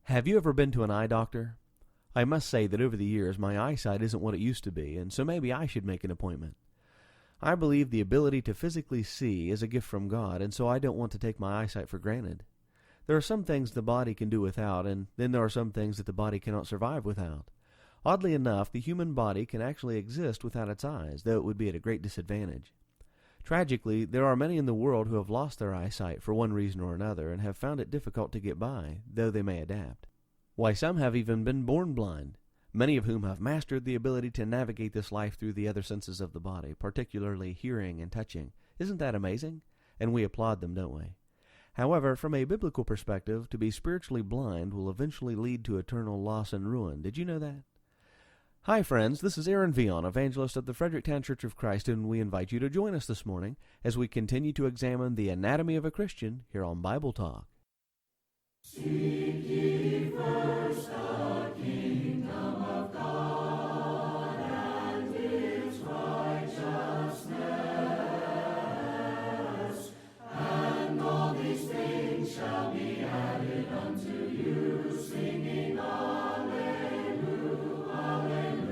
Have you ever been to an eye doctor? I must say that over the years my eyesight isn't what it used to be, and so maybe I should make an appointment. I believe the ability to physically see is a gift from God, and so I don't want to take my eyesight for granted. There are some things the body can do without, and then there are some things that the body cannot survive without. Oddly enough, the human body can actually exist without its eyes, though it would be at a great disadvantage. Tragically, there are many in the world who have lost their eyesight for one reason or another and have found it difficult to get by, though they may adapt. Why, some have even been born blind, many of whom have mastered the ability to navigate this life through the other senses of the body, particularly hearing and touching. Isn't that amazing? And we applaud them, don't we? However, from a biblical perspective, to be spiritually blind will eventually lead to eternal loss and ruin. Did you know that? Hi friends, this is Aaron Vion, evangelist of the Fredericktown Church of Christ, and we invite you to join us this morning as we continue to examine the anatomy of a Christian here on Bible Talk. Seek ye first the kingdom of God and His righteousness, and all these things shall be added unto you, singing Alleluia, Alleluia.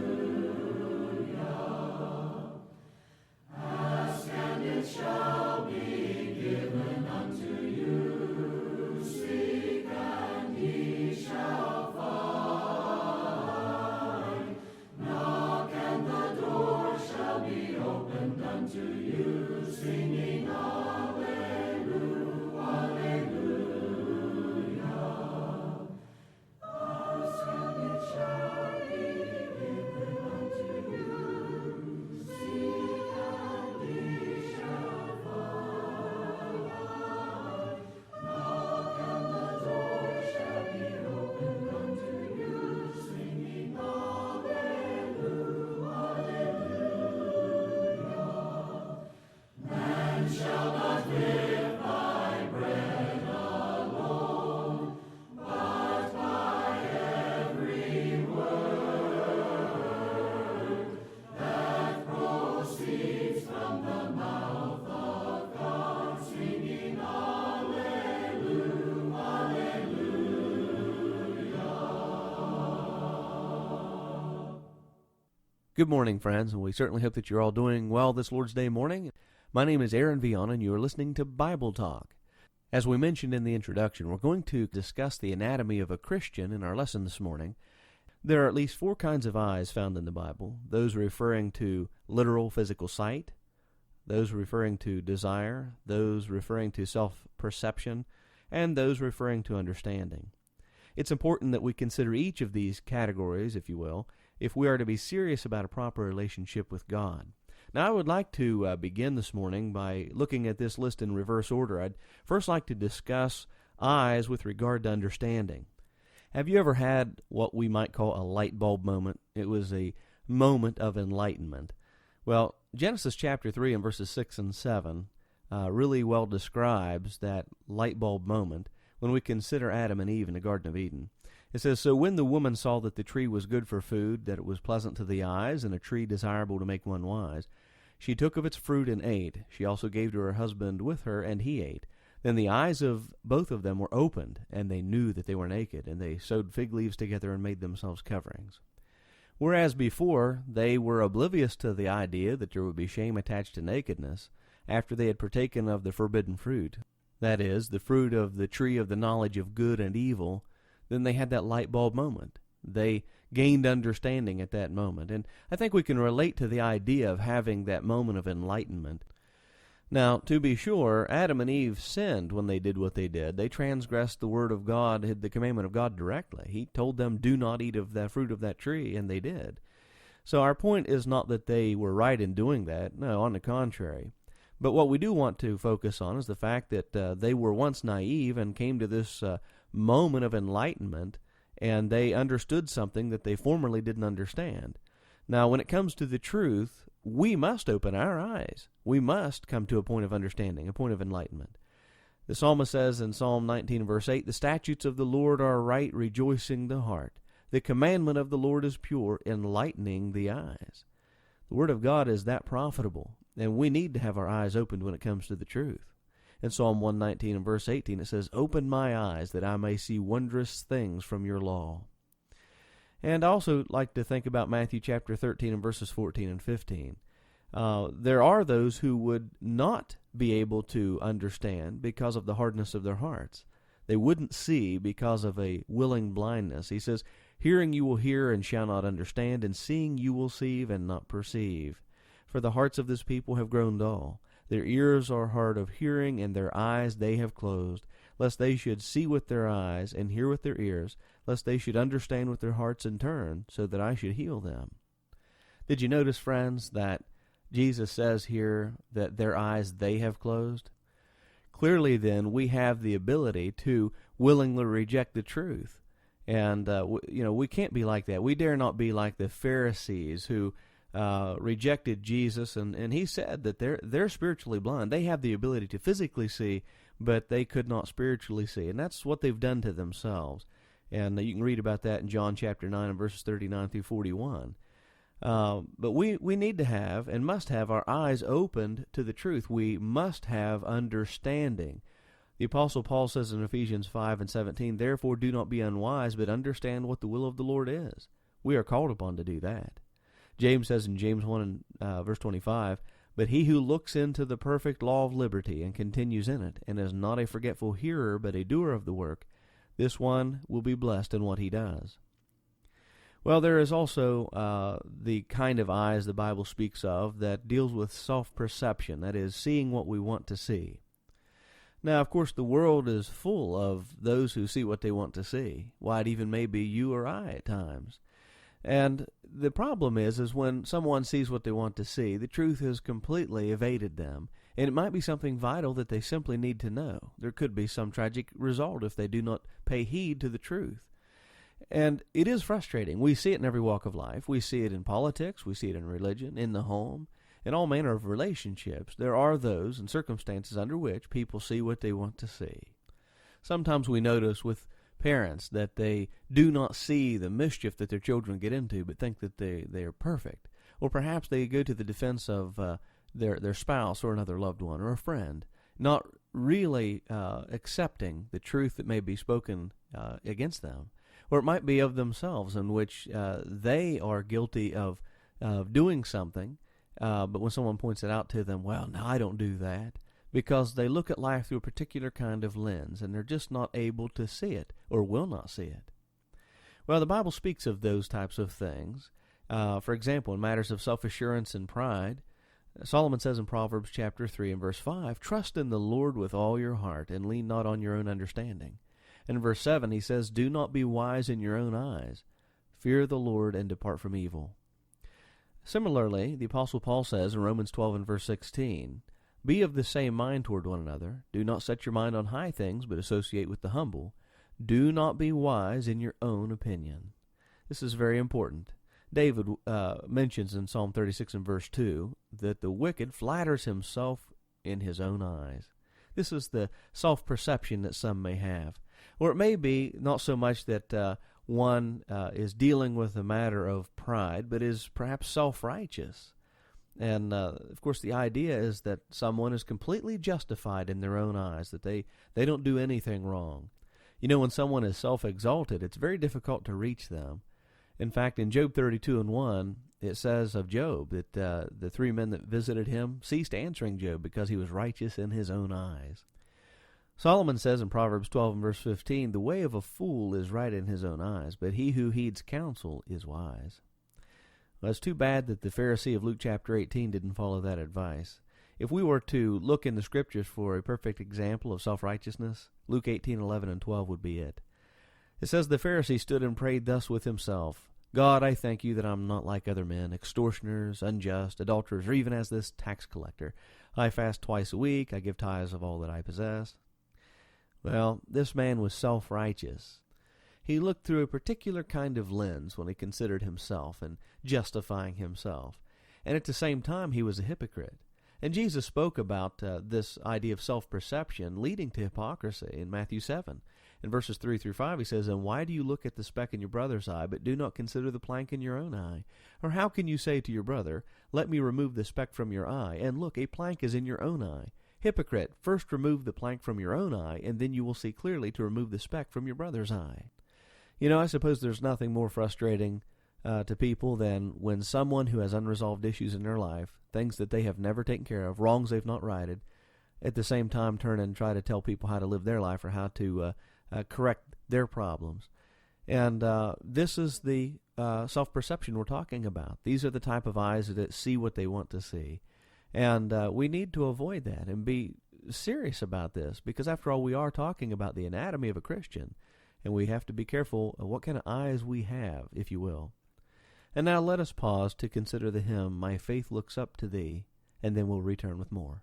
Ask and it shall be given unto you, seek and ye shall find, knock and the door shall be opened unto you, singing Alleluia, Alleluia. Ask and it shall be given unto you, seek and ye shall find, knock and the door shall be opened unto you, singing Alleluia, Alleluia. Man shall not live by bread alone, but by every word that proceeds from the mouth of God, singing Alleluia, Alleluia. Good morning, friends, and we certainly hope that you're all doing well this Lord's Day morning. My name is Aaron Vion, and you are listening to Bible Talk. As we mentioned in the introduction, we're going to discuss the anatomy of a Christian in our lesson this morning. There are at least four kinds of eyes found in the Bible: those referring to literal physical sight, those referring to desire, those referring to self-perception, and those referring to understanding. It's important that we consider each of these categories, if you will, if we are to be serious about a proper relationship with God. Now, I would like to begin this morning by looking at this list in reverse order. I'd first like to discuss eyes with regard to understanding. Have you ever had what we might call a light bulb moment? It was a moment of enlightenment. Well, Genesis chapter 3 and verses 6 and 7 really well describes that light bulb moment when we consider Adam and Eve in the Garden of Eden. It says, "So when the woman saw that the tree was good for food, that it was pleasant to the eyes, and a tree desirable to make one wise, she took of its fruit and ate. She also gave to her husband with her, and he ate. Then the eyes of both of them were opened, and they knew that they were naked, and they sewed fig leaves together and made themselves coverings." Whereas before, they were oblivious to the idea that there would be shame attached to nakedness after they had partaken of the forbidden fruit, that is, the fruit of the tree of the knowledge of good and evil. Then they had that light bulb moment. They gained understanding at that moment. And I think we can relate to the idea of having that moment of enlightenment. Now, to be sure, Adam and Eve sinned when they did what they did. They transgressed the word of God, the commandment of God directly. He told them, do not eat of the fruit of that tree, and they did. So our point is not that they were right in doing that. No, on the contrary. But what we do want to focus on is the fact that they were once naive and came to this moment of enlightenment, and they understood something that they formerly didn't understand. Now, when it comes to the truth, we must open our eyes. We must come to a point of understanding, a point of enlightenment. The psalmist says in Psalm 19, verse 8, "The statutes of the Lord are right, rejoicing the heart. The commandment of the Lord is pure, enlightening the eyes." The Word of God is that profitable, and we need to have our eyes opened when it comes to the truth. In Psalm 119 and verse 18 it says, "Open my eyes that I may see wondrous things from your law." And I also like to think about Matthew chapter 13 and verses 14 and 15. There are those who would not be able to understand because of the hardness of their hearts. They wouldn't see because of a willing blindness. He says, "Hearing you will hear and shall not understand, and seeing you will see and not perceive. For the hearts of this people have grown dull. Their ears are hard of hearing, and their eyes they have closed, lest they should see with their eyes and hear with their ears, lest they should understand with their hearts and turn, so that I should heal them." Did you notice, friends, that Jesus says here that their eyes they have closed? Clearly, then, we have the ability to willingly reject the truth. And, we can't be like that. We dare not be like the Pharisees who rejected Jesus. And he said that they're spiritually blind. They have the ability to physically see, but they could not spiritually see. And that's what they've done to themselves. And you can read about that in John chapter 9 and verses 39 through 41. But we need to have and must have our eyes opened to the truth. We must have understanding. The Apostle Paul says in Ephesians 5 and 17, "Therefore do not be unwise, but understand what the will of the Lord is." We are called upon to do that. James says in James 1 and verse 25, "But he who looks into the perfect law of liberty and continues in it, and is not a forgetful hearer, but a doer of the work, this one will be blessed in what he does." Well, there is also the kind of eyes the Bible speaks of that deals with self-perception, that is, seeing what we want to see. Now, of course, the world is full of those who see what they want to see. Why, it even may be you or I at times. And the problem is when someone sees what they want to see, the truth has completely evaded them. And it might be something vital that they simply need to know. There could be some tragic result if they do not pay heed to the truth. And it is frustrating. We see it in every walk of life. We see it in politics. We see it in religion, in the home, in all manner of relationships. There are those and circumstances under which people see what they want to see. Sometimes we notice with parents that they do not see the mischief that their children get into, but think that they are perfect. Or perhaps they go to the defense of their spouse or another loved one or a friend, not really accepting the truth that may be spoken against them. Or it might be of themselves, in which they are guilty of doing something, but when someone points it out to them, well, no, I don't do that, because they look at life through a particular kind of lens, and they're just not able to see it, or will not see it. Well, the Bible speaks of those types of things. For example, in matters of self-assurance and pride, Solomon says in Proverbs chapter 3 and verse 5, "Trust in the Lord with all your heart, and lean not on your own understanding." And in verse 7, he says, "Do not be wise in your own eyes. Fear the Lord and depart from evil." Similarly, the Apostle Paul says in Romans 12 and verse 16, "Be of the same mind toward one another. Do not set your mind on high things, but associate with the humble. Do not be wise in your own opinion." This is very important. David mentions in Psalm 36 and verse 2 that the wicked flatters himself in his own eyes. This is the self-perception that some may have. Or it may be not so much that one is dealing with a matter of pride, but is perhaps self-righteous. And, of course, the idea is that someone is completely justified in their own eyes, that they don't do anything wrong. You know, when someone is self-exalted, it's very difficult to reach them. In fact, in Job 32 and 1, it says of Job that the three men that visited him ceased answering Job because he was righteous in his own eyes. Solomon says in Proverbs 12 and verse 15, "The way of a fool is right in his own eyes, but he who heeds counsel is wise." Well, it's too bad that the Pharisee of Luke chapter 18 didn't follow that advice. If we were to look in the Scriptures for a perfect example of self-righteousness, Luke 18, 11, and 12 would be it. It says, "The Pharisee stood and prayed thus with himself, God, I thank you that I'm not like other men, extortioners, unjust, adulterers, or even as this tax collector. I fast twice a week, I give tithes of all that I possess." Well, this man was self-righteous. He looked through a particular kind of lens when he considered himself and justifying himself. And at the same time, he was a hypocrite. And Jesus spoke about this idea of self-perception leading to hypocrisy in Matthew 7. In verses 3 through 5, he says, "And why do you look at the speck in your brother's eye, but do not consider the plank in your own eye? Or how can you say to your brother, 'Let me remove the speck from your eye,' and look, a plank is in your own eye? Hypocrite, first remove the plank from your own eye, and then you will see clearly to remove the speck from your brother's eye. You know, I suppose there's nothing more frustrating to people than when someone who has unresolved issues in their life, things that they have never taken care of, wrongs they've not righted, at the same time turn and try to tell people how to live their life or how to correct their problems. And this is the self-perception we're talking about. These are the type of eyes that see what they want to see. And we need to avoid that and be serious about this, because after all, we are talking about the anatomy of a Christian, and we have to be careful of what kind of eyes we have, if you will. And now let us pause to consider the hymn, My Faith Looks Up to Thee, and then we'll return with more.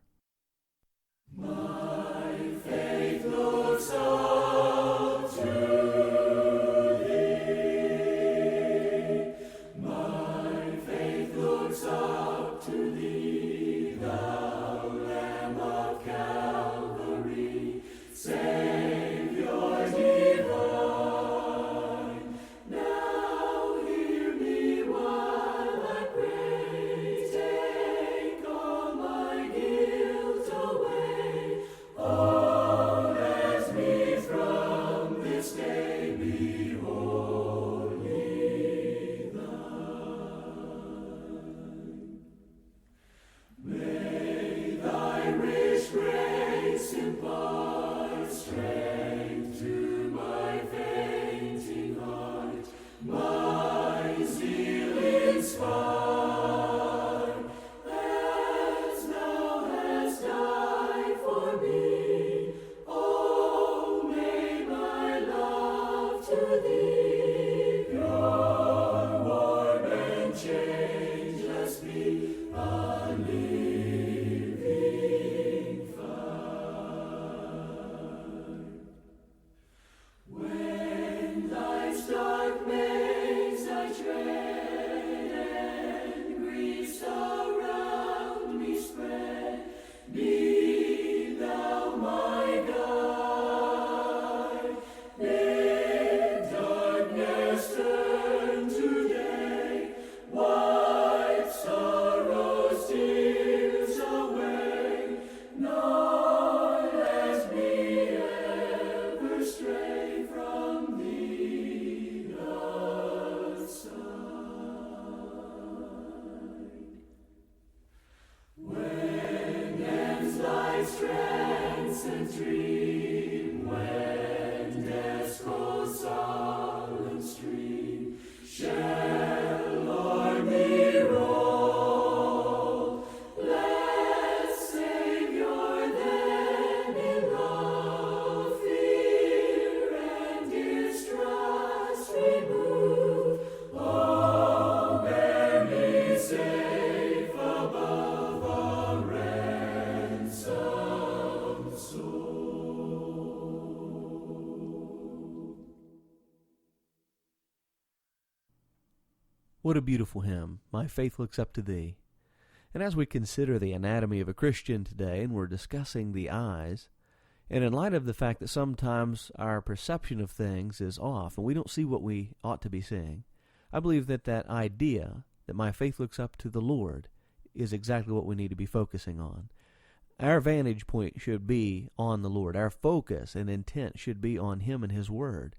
My faith looks up to Thee. My faith looks up to Thee, Thou Lamb of Calvary, Savior divine. Now hear me while I pray, take all my guilt away. Oh, let me from this day be wholly Thine. May Thy rich grace impart strength to my fainting heart, my zeal inspire, as Thou hast died for me. Oh, may my love to Thee, pure, warm, and changeless be, a living fire. When Life's dark maze I tread, and griefs around me spread, be Thou my guide. Bid darkness turn to day, wipe sorrow's tears away, nor let me ever stray from Thee aside. When ends life's strength and dream, when death's cold silent stream shall o'er me roll, let Savior then in love, fear and distrust remove. Oh, bear me safe above a ransomed soul. What a beautiful hymn, My Faith Looks Up to Thee. And as we consider the anatomy of a Christian today, and we're discussing the eyes, and in light of the fact that sometimes our perception of things is off, and we don't see what we ought to be seeing, I believe that that idea, that my faith looks up to the Lord, is exactly what we need to be focusing on. Our vantage point should be on the Lord. Our focus and intent should be on Him and His Word.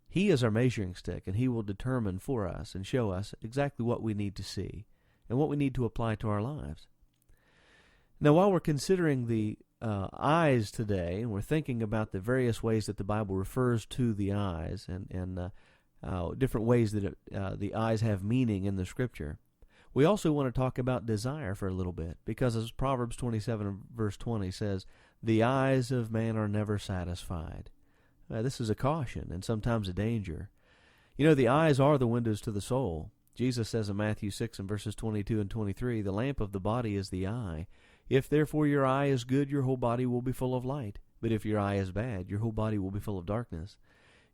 He is our measuring stick, and He will determine for us and show us exactly what we need to see and what we need to apply to our lives. Now, while we're considering the eyes today, and we're thinking about the various ways that the Bible refers to the eyes and different ways that the eyes have meaning in the Scripture, we also want to talk about desire for a little bit, because as Proverbs 27 verse 20 says, the eyes of man are never satisfied. This is a caution and sometimes a danger. You know, the eyes are the windows to the soul. Jesus says in Matthew 6 and verses 22 and 23, the lamp of the body is the eye. If therefore your eye is good, your whole body will be full of light. But if your eye is bad, your whole body will be full of darkness.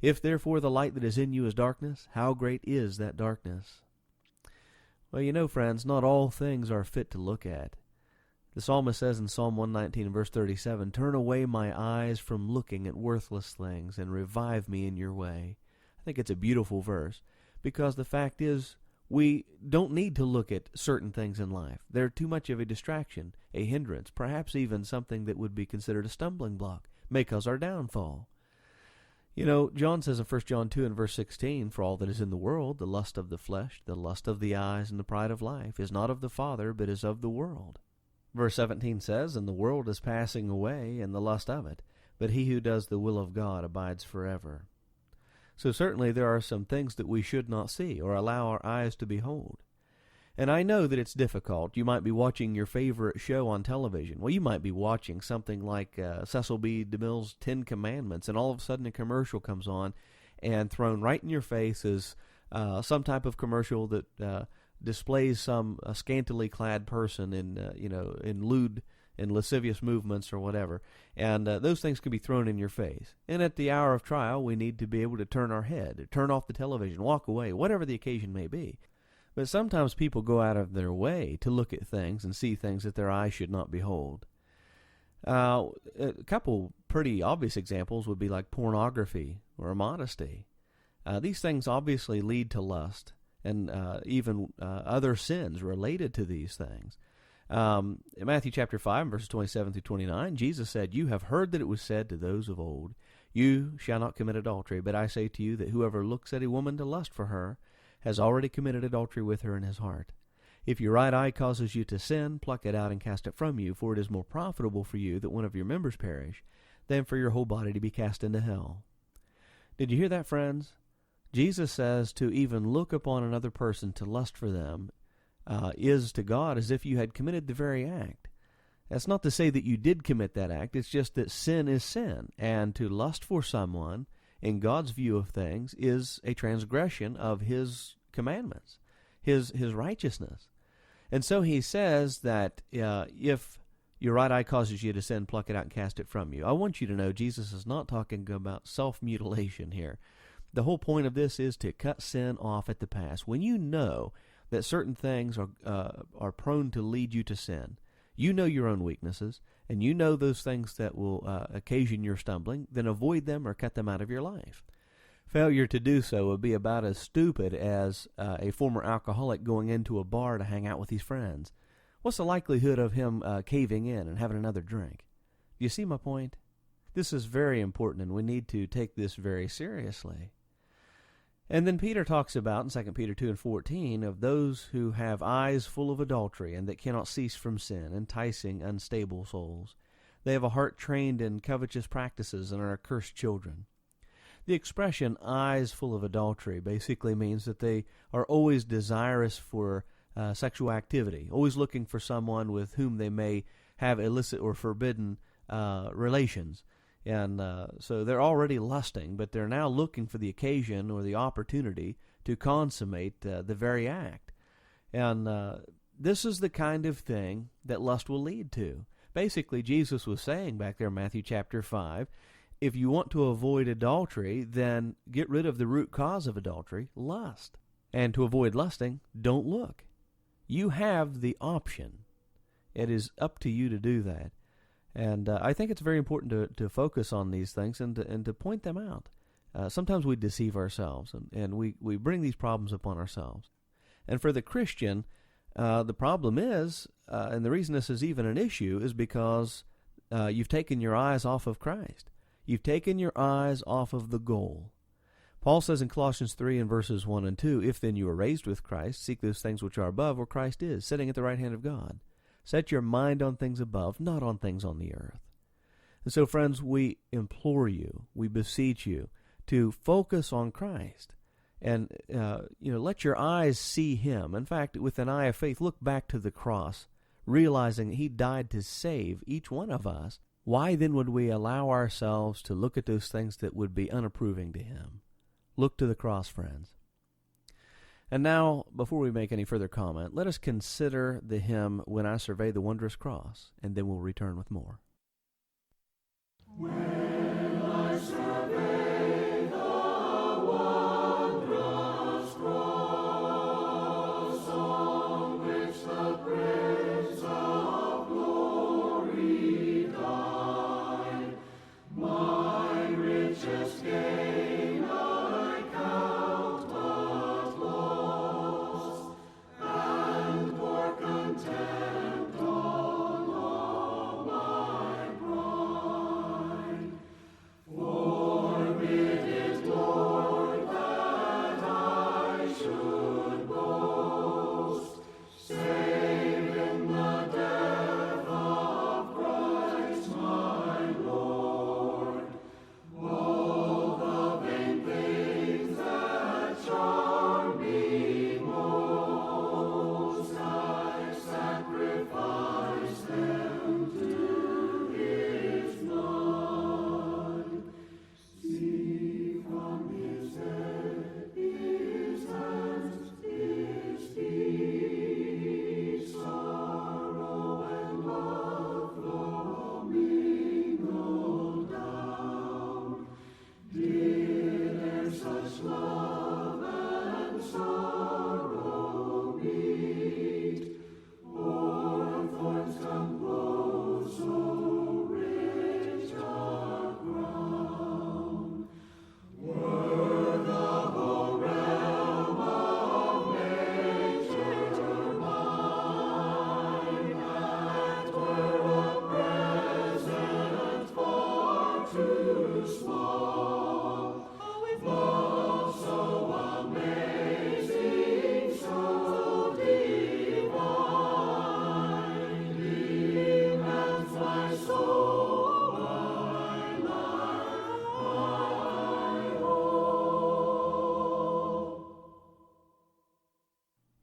If therefore the light that is in you is darkness, how great is that darkness? Well, you know, friends, not all things are fit to look at. The psalmist says in Psalm 119 and verse 37, turn away my eyes from looking at worthless things and revive me in your way. I think it's a beautiful verse, because the fact is, We don't need to look at certain things in life. They're too much of a distraction, a hindrance, perhaps even something that would be considered a stumbling block, may cause our downfall. You know, John says in 1 John 2 and verse 16, "For all that is in the world, the lust of the flesh, the lust of the eyes, and the pride of life, is not of the Father, but is of the world." Verse 17 says, "And the world is passing away, and the lust of it, but he who does the will of God abides forever." So certainly there are some things that we should not see or allow our eyes to behold. And I know that it's difficult. You might be watching your favorite show on television. Well, you might be watching something like Cecil B. DeMille's 10 Commandments, and all of a sudden a commercial comes on, and thrown right in your face is some type of commercial that displays some scantily clad person in lewd and lascivious movements or whatever, and those things can be thrown in your face. And at the hour of trial, we need to be able to turn our head, turn off the television, walk away, whatever the occasion may be. But sometimes people go out of their way to look at things and see things that their eyes should not behold. A couple pretty obvious examples would be like pornography or immodesty. These things obviously lead to lust and even other sins related to these things. In Matthew chapter 5, verses 27 through 29, Jesus said, "You have heard that it was said to those of old, 'You shall not commit adultery.' But I say to you that whoever looks at a woman to lust for her has already committed adultery with her in his heart. If your right eye causes you to sin, pluck it out and cast it from you, for it is more profitable for you that one of your members perish than for your whole body to be cast into hell." Did you hear that, friends? Jesus says to even look upon another person to lust for them is to God as if you had committed the very act. That's not to say that you did commit that act. It's just that sin is sin, and to lust for someone, in God's view of things, is a transgression of His commandments, His righteousness. And so He says that if your right eye causes you to sin, pluck it out and cast it from you. I want you to know Jesus is not talking about self-mutilation here. The whole point of this is to cut sin off at the pass. When you know that certain things are prone to lead you to sin, you know your own weaknesses, and you know those things that will occasion your stumbling, then avoid them or cut them out of your life. Failure to do so would be about as stupid as a former alcoholic going into a bar to hang out with his friends. What's the likelihood of him caving in and having another drink? Do you see my point? This is very important, and we need to take this very seriously. And then Peter talks about, in 2 Peter 2 and 14, of those who have eyes full of adultery and that cannot cease from sin, enticing unstable souls. They have a heart trained in covetous practices and are accursed children. The expression eyes full of adultery basically means that they are always desirous for sexual activity, always looking for someone with whom they may have illicit or forbidden relations. And so they're already lusting, but they're now looking for the occasion or the opportunity to consummate the very act. And this is the kind of thing that lust will lead to. Basically, Jesus was saying back there in Matthew chapter 5, if you want to avoid adultery, then get rid of the root cause of adultery, lust. And to avoid lusting, don't look. You have the option. It is up to you to do that. And I think it's very important to focus on these things and to point them out. Sometimes we deceive ourselves, and we bring these problems upon ourselves. And for the Christian, the problem is, and the reason this is even an issue, is because you've taken your eyes off of Christ. You've taken your eyes off of the goal. Paul says in Colossians 3 and verses 1 and 2, "If then you are raised with Christ, seek those things which are above, where Christ is, sitting at the right hand of God. Set your mind on things above, not on things on the earth." And so, friends, we implore you, we beseech you to focus on Christ, and let your eyes see Him. In fact, with an eye of faith, look back to the cross, realizing He died to save each one of us. Why then would we allow ourselves to look at those things that would be unapproving to Him? Look to the cross, friends. And now, before we make any further comment, let us consider the hymn, "When I Survey the Wondrous Cross," and then we'll return with more. When I survey the wondrous cross on which the Prince of Glory died, my richest gain I count but loss.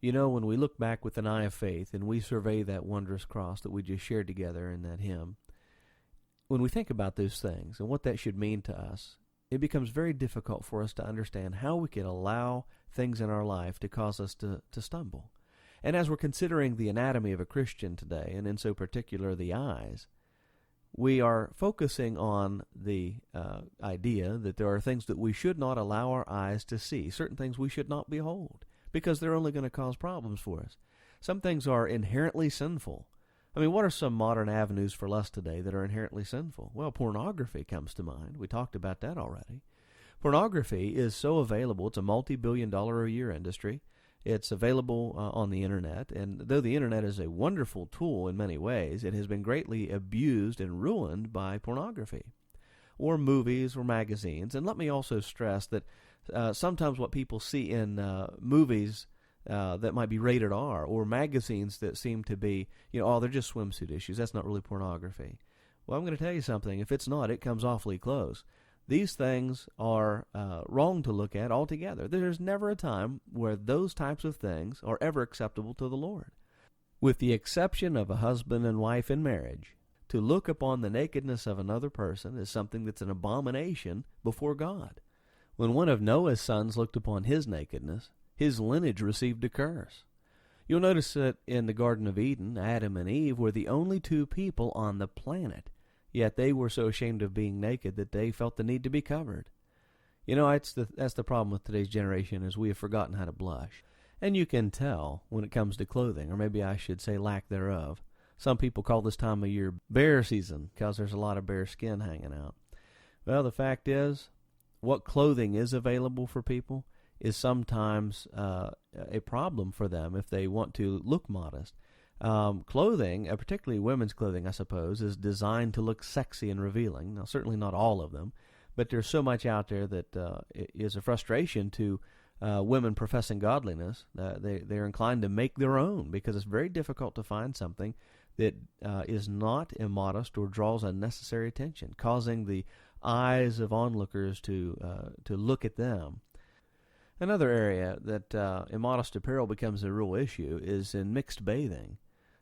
You know, when we look back with an eye of faith and we survey that wondrous cross that we just shared together in that hymn, when we think about those things and what that should mean to us, it becomes very difficult for us to understand how we can allow things in our life to cause us to stumble. And as we're considering the anatomy of a Christian today, and in so particular the eyes, we are focusing on the idea that there are things that we should not allow our eyes to see, certain things we should not behold, because they're only going to cause problems for us. Some things are inherently sinful. I mean, what are some modern avenues for lust today that are inherently sinful? Well, pornography comes to mind. We talked about that already. Pornography is so available. It's a multi-billion-dollar-a-year industry. It's available on the Internet, and though the Internet is a wonderful tool in many ways, it has been greatly abused and ruined by pornography, or movies or magazines. And let me also stress that sometimes what people see in movies that might be rated R, or magazines that seem to be, they're just swimsuit issues. That's not really pornography. Well, I'm going to tell you something. If it's not, it comes awfully close. These things are wrong to look at altogether. There's never a time where those types of things are ever acceptable to the Lord. With the exception of a husband and wife in marriage, to look upon the nakedness of another person is something that's an abomination before God. When one of Noah's sons looked upon his nakedness, his lineage received a curse. You'll notice that in the Garden of Eden, Adam and Eve were the only two people on the planet, yet they were so ashamed of being naked that they felt the need to be covered. That's the problem with today's generation, is we have forgotten how to blush. And you can tell when it comes to clothing, or maybe I should say lack thereof. Some people call this time of year bear season because there's a lot of bare skin hanging out. Well, the fact is, what clothing is available for people is sometimes a problem for them if they want to look modest. Clothing, particularly women's clothing, I suppose, is designed to look sexy and revealing. Now, certainly not all of them, but there's so much out there that is a frustration to women professing godliness. They're inclined to make their own because it's very difficult to find something that is not immodest or draws unnecessary attention, causing the eyes of onlookers to look at them. Another area that immodest apparel becomes a real issue is in mixed bathing.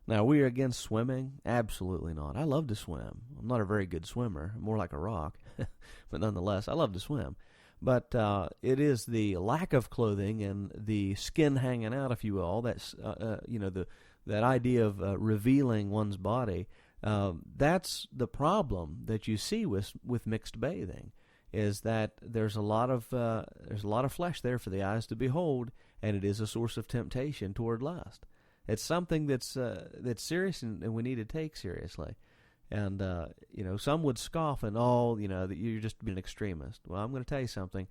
Now, are we against swimming? Absolutely not. I love to swim. I'm not a very good swimmer, more like a rock, but nonetheless, I love to swim. But it is the lack of clothing and the skin hanging out, if you will, that's that idea of revealing one's body. That's the problem that you see with mixed bathing, is that there's a lot of flesh there for the eyes to behold, and it is a source of temptation toward lust. It's something that's serious and we need to take seriously. And some would scoff and that you're just being an extremist. Well, I'm going to tell you something.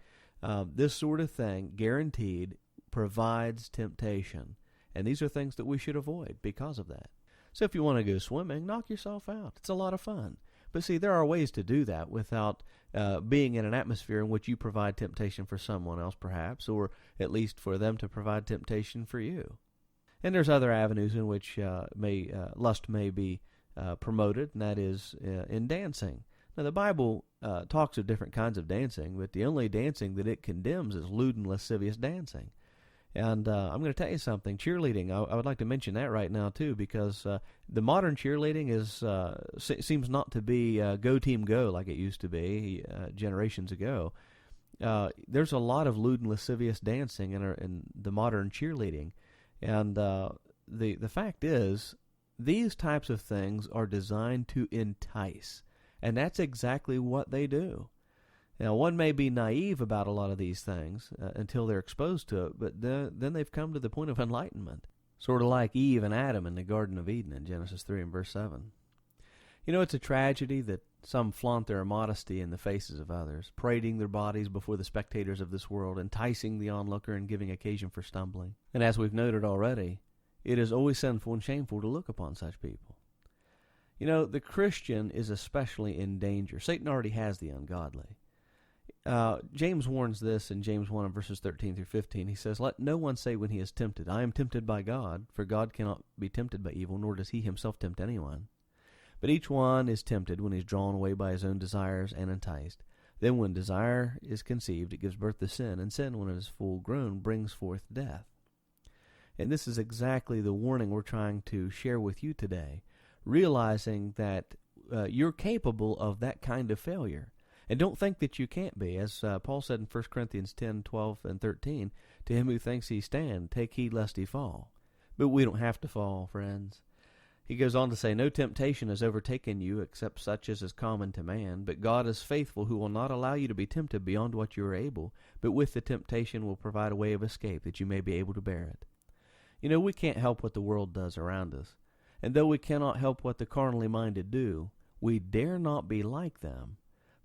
This sort of thing, guaranteed, provides temptation, and these are things that we should avoid because of that. So if you want to go swimming, knock yourself out. It's a lot of fun. But see, there are ways to do that without being in an atmosphere in which you provide temptation for someone else, perhaps, or at least for them to provide temptation for you. And there's other avenues in which lust may be promoted, and that is in dancing. Now, the Bible talks of different kinds of dancing, but the only dancing that it condemns is lewd and lascivious dancing. And I'm going to tell you something. Cheerleading, I would like to mention that right now, too, because the modern cheerleading seems not to be go team go like it used to be generations ago. There's a lot of lewd and lascivious dancing in the modern cheerleading. And the fact is, these types of things are designed to entice, and that's exactly what they do. Now, one may be naive about a lot of these things until they're exposed to it, but then they've come to the point of enlightenment, sort of like Eve and Adam in the Garden of Eden in Genesis 3 and verse 7. It's a tragedy that some flaunt their immodesty in the faces of others, parading their bodies before the spectators of this world, enticing the onlooker and giving occasion for stumbling. And as we've noted already, it is always sinful and shameful to look upon such people. The Christian is especially in danger. Satan already has the ungodly. James warns this in James 1 verses 13 through 15. He says, "Let no one say when he is tempted, I am tempted by God, for God cannot be tempted by evil, nor does he himself tempt anyone. But each one is tempted when he is drawn away by his own desires and enticed. Then when desire is conceived, it gives birth to sin, and sin, when it is full grown, brings forth death." And this is exactly the warning we're trying to share with you today, realizing that you're capable of that kind of failure. And don't think that you can't be. As Paul said in 1 Corinthians 10, 12, and 13, to him who thinks he stand, take heed lest he fall. But we don't have to fall, friends. He goes on to say, no temptation has overtaken you except such as is common to man, but God is faithful, who will not allow you to be tempted beyond what you are able, but with the temptation will provide a way of escape that you may be able to bear it. You know, we can't help what the world does around us. And though we cannot help what the carnally minded do, we dare not be like them.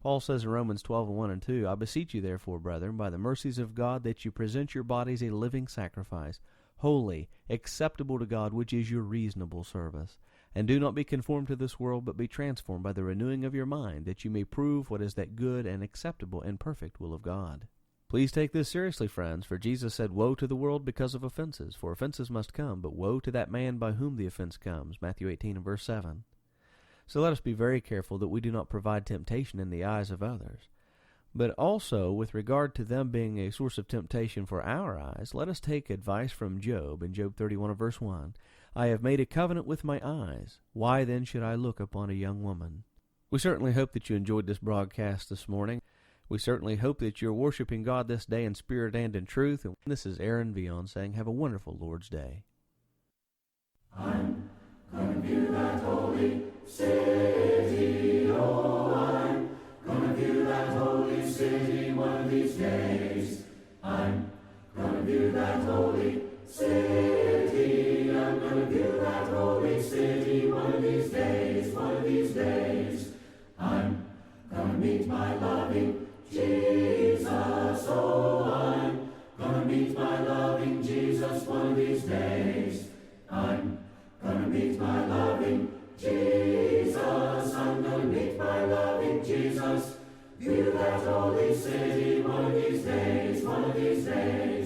Paul says in Romans 12, 1 and 2, I beseech you therefore, brethren, by the mercies of God, that you present your bodies a living sacrifice, holy, acceptable to God, which is your reasonable service. And do not be conformed to this world, but be transformed by the renewing of your mind, that you may prove what is that good and acceptable and perfect will of God. Please take this seriously, friends, for Jesus said, woe to the world because of offenses, for offenses must come, but woe to that man by whom the offense comes. Matthew 18 and verse 7. So let us be very careful that we do not provide temptation in the eyes of others. But also, with regard to them being a source of temptation for our eyes, let us take advice from Job in Job 31 verse 1. I have made a covenant with my eyes. Why then should I look upon a young woman? We certainly hope that you enjoyed this broadcast this morning. We certainly hope that you're worshiping God this day in spirit and in truth. And this is Aaron Vion saying, have a wonderful Lord's Day. I'm gonna view that holy city, oh, I'm gonna view that holy city one of these days. I'm gonna view that holy city, I'm gonna view that holy city one of these days, one of these days. I'm gonna meet my loving Jesus, oh, I'm gonna meet my loving Jesus one of these days. I'm gonna meet my loving Jesus, I'm gonna meet my loving Jesus. View that holy city one of these days, one of these days.